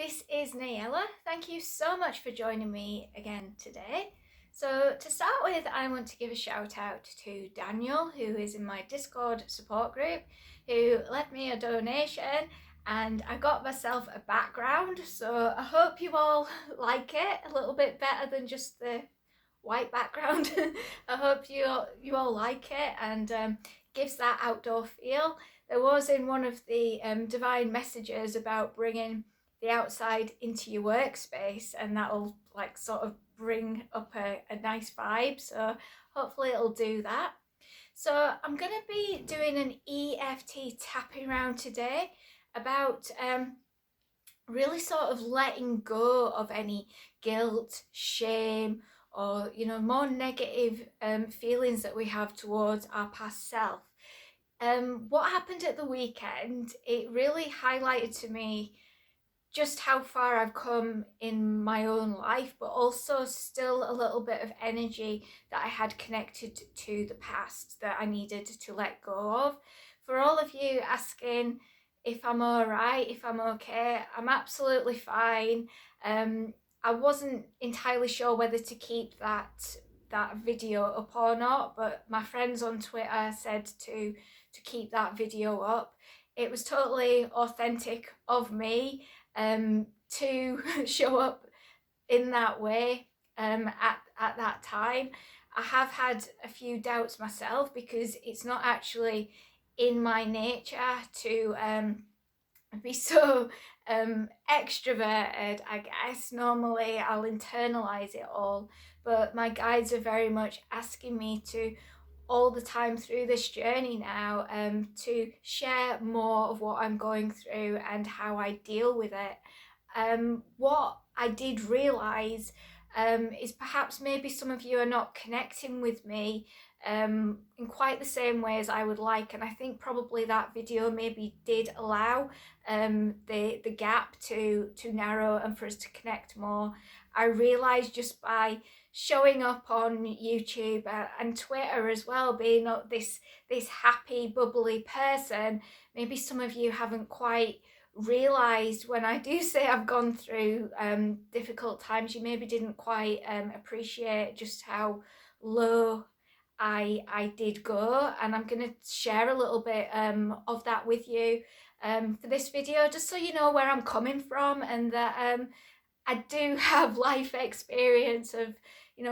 this is Nayalla. Thank you so much for joining me again today. So to start with, I want to give a shout out to Daniel, who is in my Discord support group, who left me a donation and I got myself a background. So I hope you all like it a little bit better than just the white background. I hope you all like it and gives that outdoor feel. There was in one of the divine messages about bringing the outside into your workspace, and that'll like sort of bring up a nice vibe. So hopefully it'll do that. So I'm going to be doing an EFT tapping round today about really sort of letting go of any guilt, shame, or more negative feelings that we have towards our past self. What happened at the weekend, it really highlighted to me just how far I've come in my own life, but also still a little bit of energy that I had connected to the past that I needed to let go of. For all of you asking if I'm all right, if I'm okay, I'm absolutely fine. I wasn't entirely sure whether to keep that video up or not, but my friends on Twitter said to keep that video up. It was totally authentic of me to show up in that way at that time. I have had a few doubts myself because it's not actually in my nature to be so extroverted, I guess. Normally I'll internalize it all, but my guides are very much asking me to all the time through this journey now to share more of what I'm going through and how I deal with it. What I did realise is perhaps maybe some of you are not connecting with me in quite the same way as I would like, and I think probably that video maybe did allow the gap to narrow and for us to connect more. I realised just by showing up on YouTube and Twitter as well, being this happy, bubbly person, maybe some of you haven't quite realised when I do say I've gone through difficult times, you maybe didn't quite appreciate just how low I did go, and I'm going to share a little bit of that with you for this video, just so you know where I'm coming from, and that I do have life experience of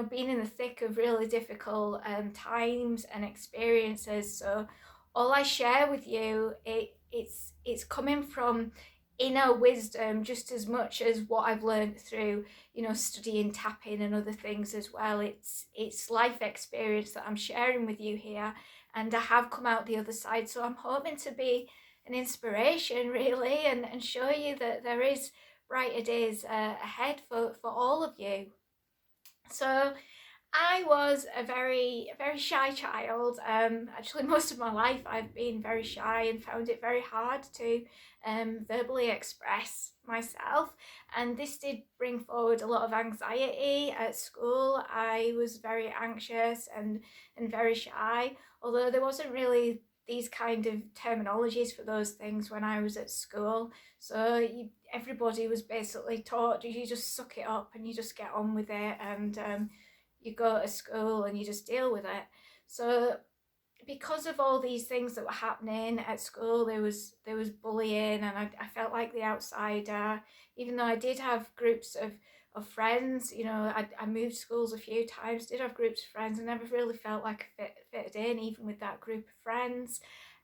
being in the thick of really difficult times and experiences. So all I share with you, it's coming from inner wisdom just as much as what I've learned through studying tapping and other things as well. It's life experience that I'm sharing with you here, and I have come out the other side, so I'm hoping to be an inspiration really, and show you that there is brighter days ahead for all of you. So I was a very shy child. Actually, most of my life I've been very shy and found it very hard to verbally express myself. And this did bring forward a lot of anxiety at school. I was very anxious and very shy, although there wasn't really these kind of terminologies for those things when I was at school. So everybody was basically taught you just suck it up and you just get on with it, and you go to school and you just deal with it. So because of all these things that were happening at school, there was bullying, and I felt like the outsider, even though I did have groups of friends. I moved schools a few times, did have groups of friends, and never really felt like I fitted in even with that group of friends,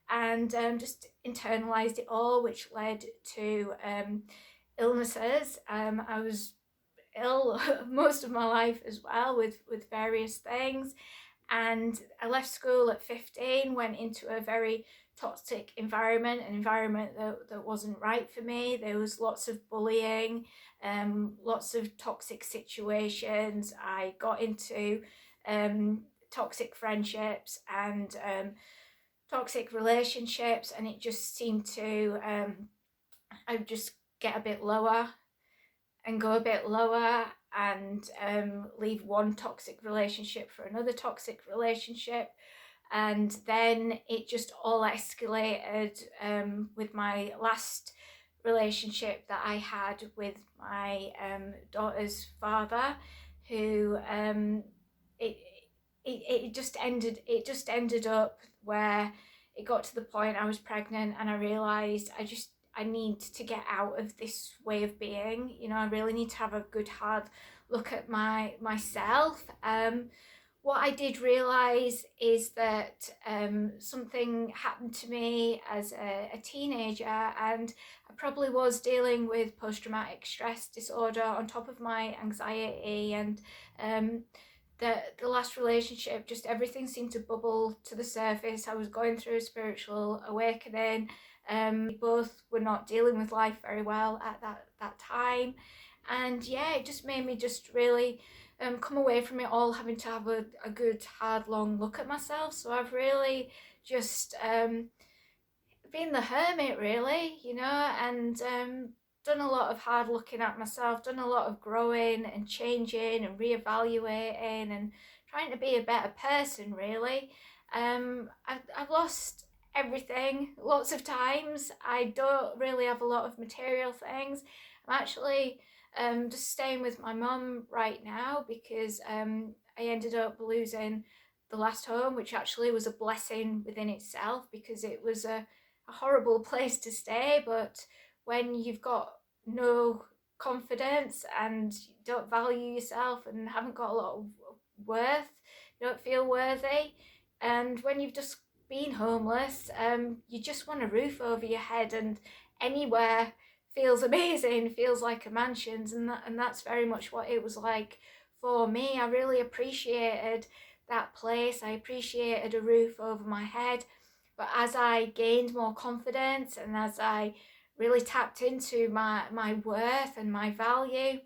and just internalized it all, which led to illnesses. I was ill most of my life as well with various things, and I left school at 15, went into a very toxic environment, an environment that wasn't right for me. There was lots of bullying, lots of toxic situations. I got into toxic friendships and toxic relationships, and it just seemed to I would just get a bit lower and go a bit lower, and leave one toxic relationship for another toxic relationship, and then it just all escalated with my last relationship that I had with my daughter's father, who it, it just ended up where it got to the point I was pregnant, and I realized I need to get out of this way of being. You know, I really need to have a good hard look at myself. What I did realize is that something happened to me as a teenager, and I probably was dealing with post-traumatic stress disorder on top of my anxiety. And the last relationship, just everything seemed to bubble to the surface. I was going through a spiritual awakening. We both were not dealing with life very well at that time, and yeah, it just made me just really come away from it all having to have a good hard long look at myself. So I've really just been the hermit, really, you know, and done a lot of hard looking at myself, done a lot of growing and changing and reevaluating and trying to be a better person, really. I've lost everything lots of times. I don't really have a lot of material things. I'm actually just staying with my mum right now because I ended up losing the last home, which actually was a blessing within itself, because it was a horrible place to stay. But when you've got no confidence and don't value yourself and haven't got a lot of worth, you don't feel worthy, and when you've just been homeless, you just want a roof over your head, and anywhere feels amazing, feels like a mansion's, and that's very much what it was like for me. I really appreciated that place. I appreciated a roof over my head. But as I gained more confidence and as I really tapped into my worth and my value,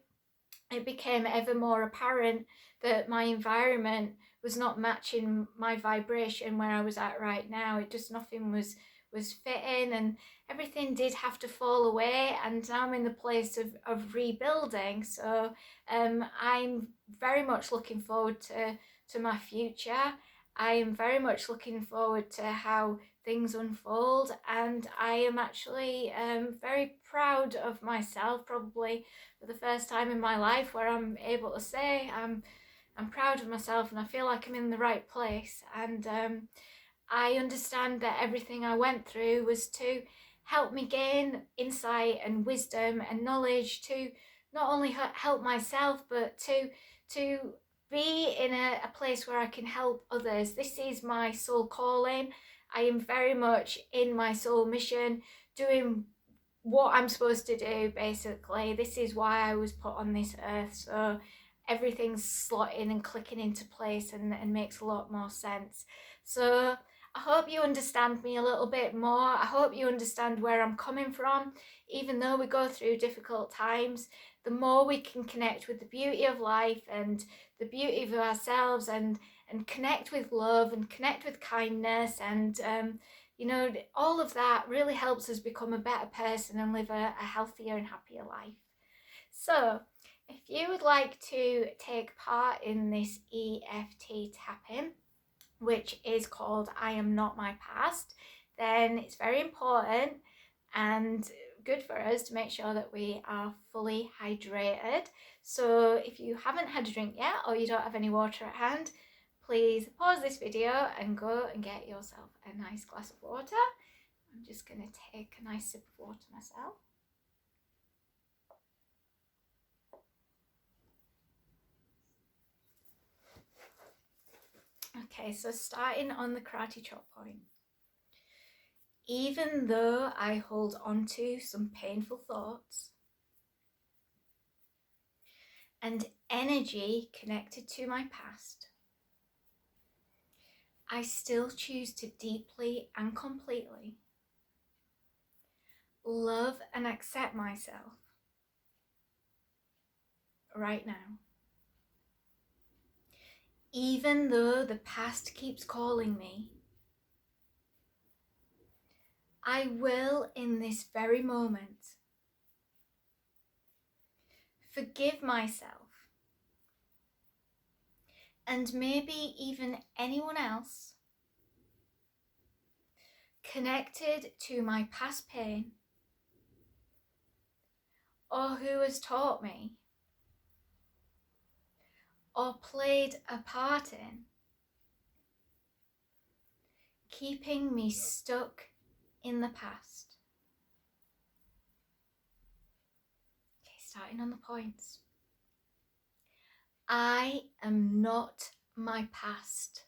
it became ever more apparent that my environment was not matching my vibration where I was at right now. It just, nothing was fitting, and everything did have to fall away, and now I'm in the place of rebuilding. So I'm very much looking forward to my future. I am very much looking forward to how things unfold, and I am actually very proud of myself, probably for the first time in my life, where I'm able to say I'm proud of myself and I feel like I'm in the right place. And I understand that everything I went through was to help me gain insight and wisdom and knowledge to not only help myself, but to be in a place where I can help others. This is my soul calling. I am very much in my soul mission, doing what I'm supposed to do, basically. This is why I was put on this earth. So everything's slotting and clicking into place and makes a lot more sense. So I hope you understand me a little bit more. I hope you understand where I'm coming from. Even though we go through difficult times, the more we can connect with the beauty of life and the beauty of ourselves, and connect with love and connect with kindness, and you know, all of that really helps us become a better person and live a healthier and happier life. So if you would like to take part in this EFT tapping, which is called I Am Not My Past, then it's very important and good for us to make sure that we are fully hydrated. So if you haven't had a drink yet, or you don't have any water at hand, please pause this video and go and get yourself a nice glass of water. I'm just going to take a nice sip of water myself. Okay, so starting on the karate chop point. Even though I hold on to some painful thoughts and energy connected to my past, I still choose to deeply and completely love and accept myself right now. Even though the past keeps calling me, I will, in this very moment, forgive myself and maybe even anyone else connected to my past pain or who has taught me, or played a part in, keeping me stuck in the past. Okay, starting on the points. I am not my past.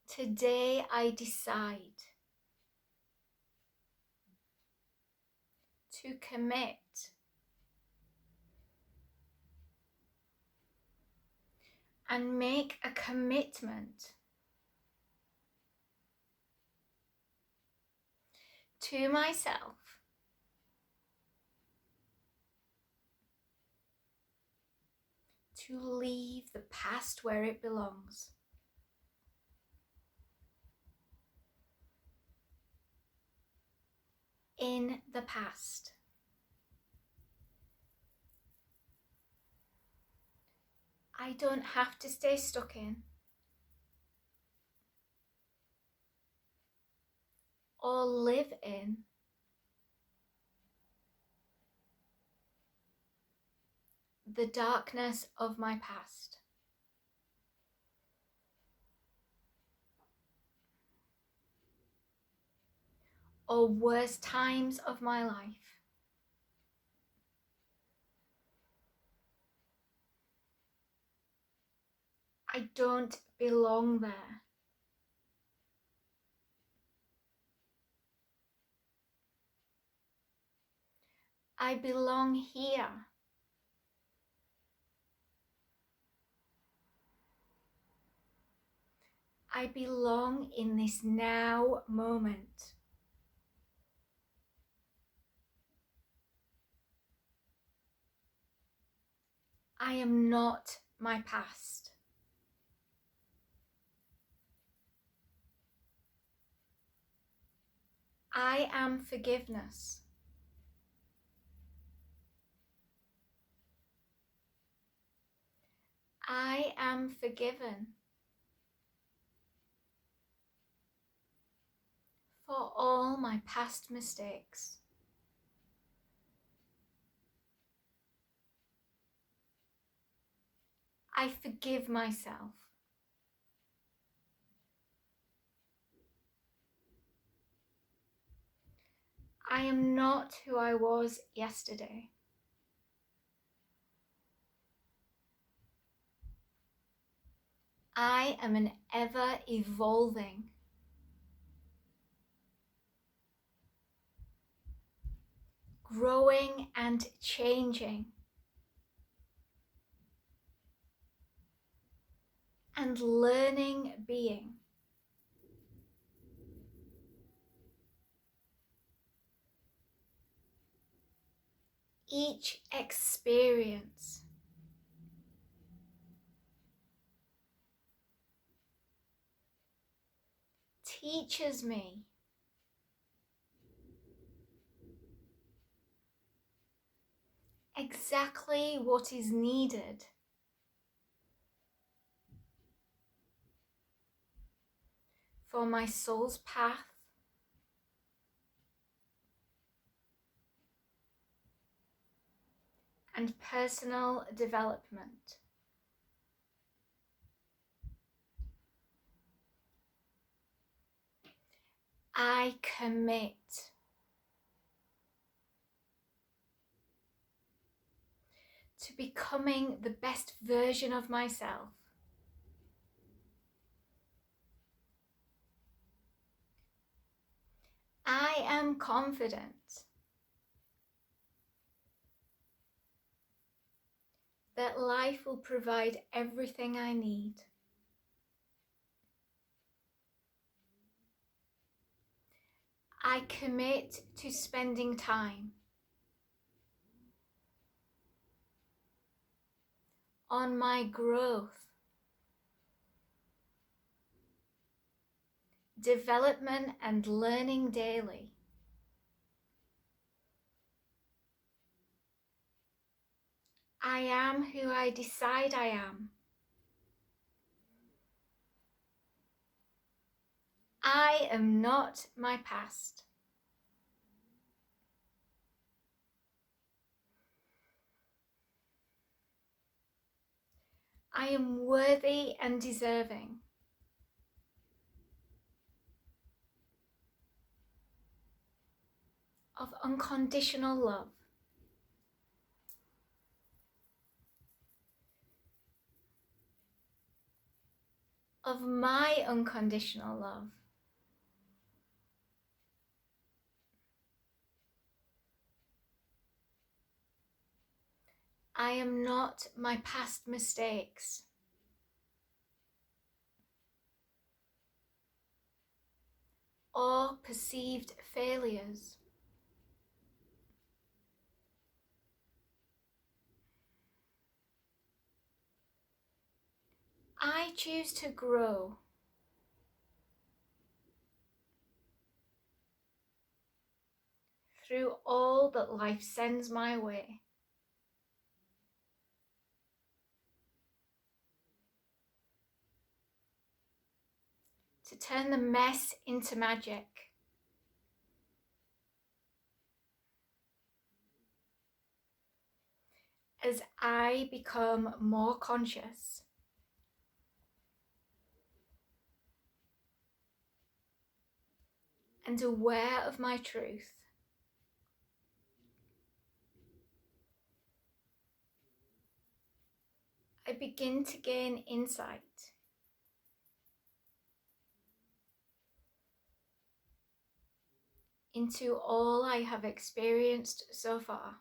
Today I decide to commit and make a commitment to myself to leave the past where it belongs. In the past. I don't have to stay stuck in or live in the darkness of my past. Or worst times of my life. I don't belong there. I belong here. I belong in this now moment. I am not my past. I am forgiveness. I am forgiven for all my past mistakes. I forgive myself. I am not who I was yesterday. I am an ever-evolving, growing and changing, and learning being. Each experience teaches me exactly what is needed for my soul's path and personal development. I commit to becoming the best version of myself. I am confident that life will provide everything I need. I commit to spending time on my growth, development, and learning daily. I am who I decide I am. I am not my past. I am worthy and deserving of unconditional love. Of my unconditional love. I am not my past mistakes. Or perceived failures. I choose to grow through all that life sends my way. To turn the mess into magic. As I become more conscious and aware of my truth, I begin to gain insight into all I have experienced so far.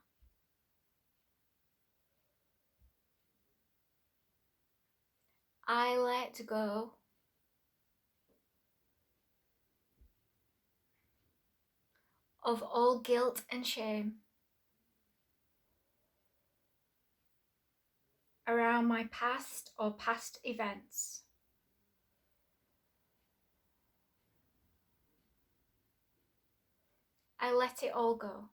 I let go of all guilt and shame around my past or past events. I let it all go.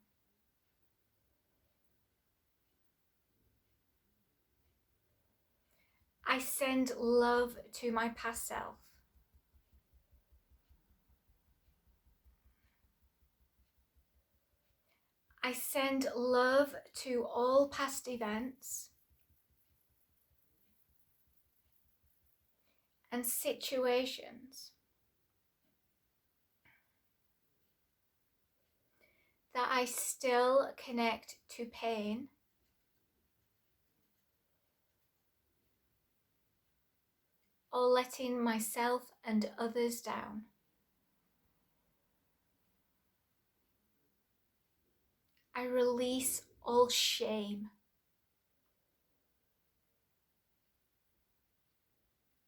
I send love to my past self. I send love to all past events and situations that I still connect to pain or letting myself and others down. I release all shame.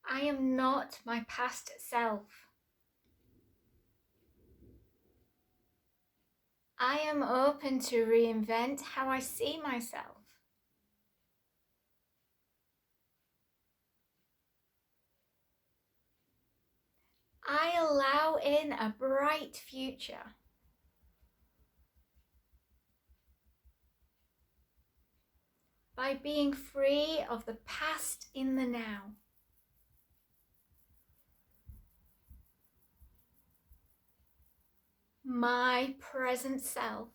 I am not my past self. I am open to reinvent how I see myself. I allow in a bright future. By being free of the past in the now. My present self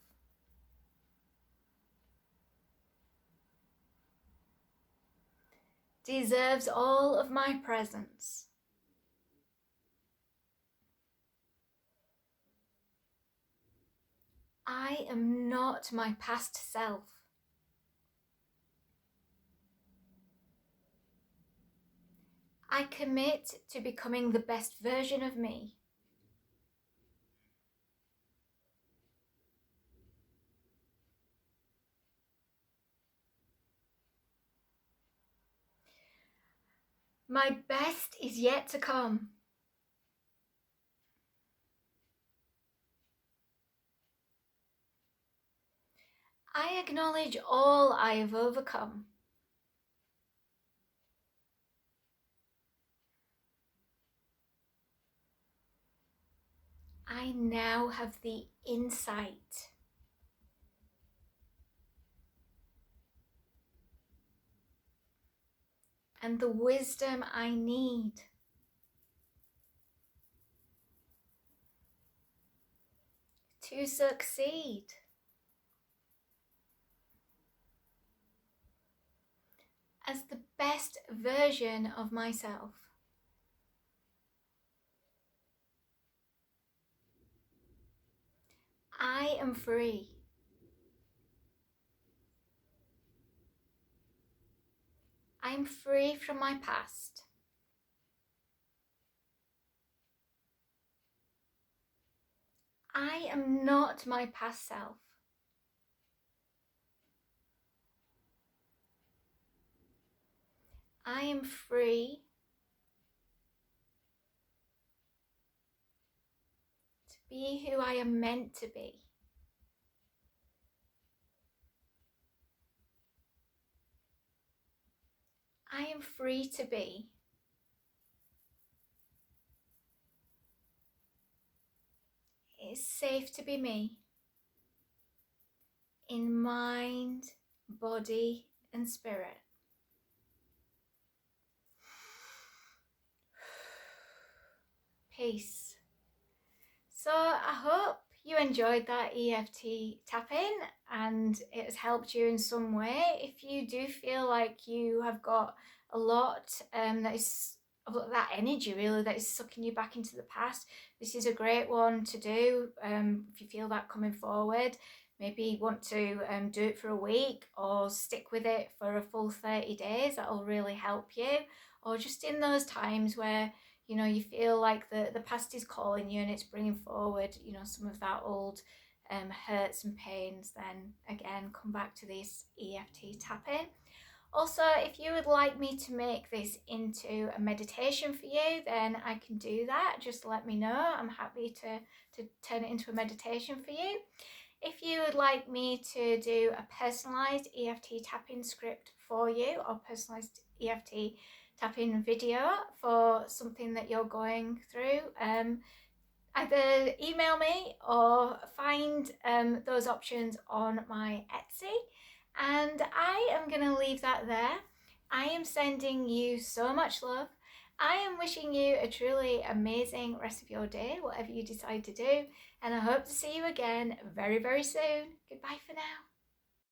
deserves all of my presence. I am not my past self. I commit to becoming the best version of me. My best is yet to come. I acknowledge all I have overcome. I now have the insight and the wisdom I need to succeed. as the best version of myself. I am free. I am free from my past. I am not my past self. I am free to be who I am meant to be. I am free to be. It's safe to be me in mind, body, and spirit. Peace. So I hope you enjoyed that EFT tapping and it has helped you in some way. If you do feel like you have got a lot that is that energy really that is sucking you back into the past, this is a great one to do. If you feel that coming forward, maybe you want to do it for a week or stick with it for a full 30 days. That'll really help you. Or just in those times where you feel like the past is calling you and it's bringing forward, some of that old hurts and pains, then again, come back to this EFT tapping. Also, if you would like me to make this into a meditation for you, then I can do that. Just let me know. I'm happy to turn it into a meditation for you. If you would like me to do a personalised EFT tapping script for you or personalised EFT tapping video for something that you're going through, either email me or find those options on my Etsy. And I am going to leave that there. I am sending you so much love. I am wishing you a truly amazing rest of your day, whatever you decide to do. And I hope to see you again very, very soon. Goodbye for now.